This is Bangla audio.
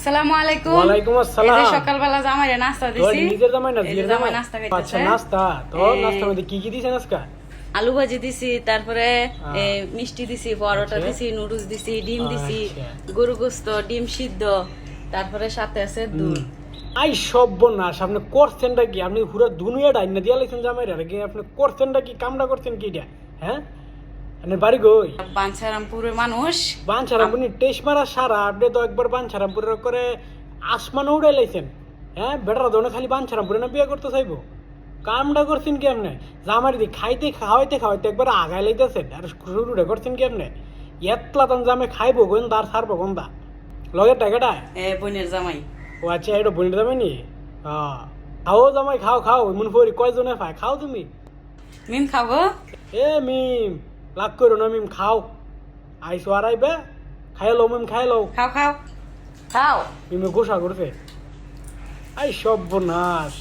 আসসালামু আলাইকুম। ওয়ালাইকুম আসসালাম। এই যে সকালবেলা জামাইরে নাস্তা দিছি। নিজের জামাই না, এই যে জিয়ার জামাই জামাই। নাস্তা খাইতেছে। আচ্ছা, নাস্তা তো নাস্তার মধ্যে কি কি দিছেন আজকে? আলু ভাজি দিছি, তারপরে মিষ্টি দিছি, পরোটা আচ্ছা। দিছি, নুডলস দিছি, ডিম দিছি, আচ্ছা। গরু গোস্ত, ডিম সিদ্ধ, তারপরে সাথে আছে দুধ। আই সর্বনাশ, আপনি করছেনটা কি? আপনি পুরো দুনিয়া ডাইনা দিয়া লাইছেন জামাইরে, আর কি আপনি করছেনটা কি? কামটা করছেন কি এটা? হ্যাঁ, আপনি বাড়ি কই? বাঞ্ছারামপুরের মানুষ। বাঞ্ছারামপুর টেস্ট মারা সারা, আপনি তো একবার বাঞ্ছারামপুরের করে আসমানে উড়ে লাইছেন। হ্যাঁ, বেটার দোনে খালি বাঞ্ছারামপুরে না বিয়ে করতে চাইবো? কামটা করছেন কি আপনি? জামাই দি খাইতে খাওয়াইতে একবার আগাই লাইতেছেন, আর শুরুটা করছেন কি আপনি? এতলা তান জামে খাইবো কোন দার ছাড়বো কোন দা লগের টাকাটা? বোনের জামাই। ও আচ্ছা, এটা বোনের জামাই নি? খাও জামাই, খাও খাও, মন ফরি কয়জনে পায়, খাও তুমি। মিম খাবো? এ মিম, লাগ করো না মিম, খাও। আইসো আর আইবে, খাই লো মিম, খাই লো। খাও খাও খাও। মিমে গোসা করছে। আই সর্বনাশ।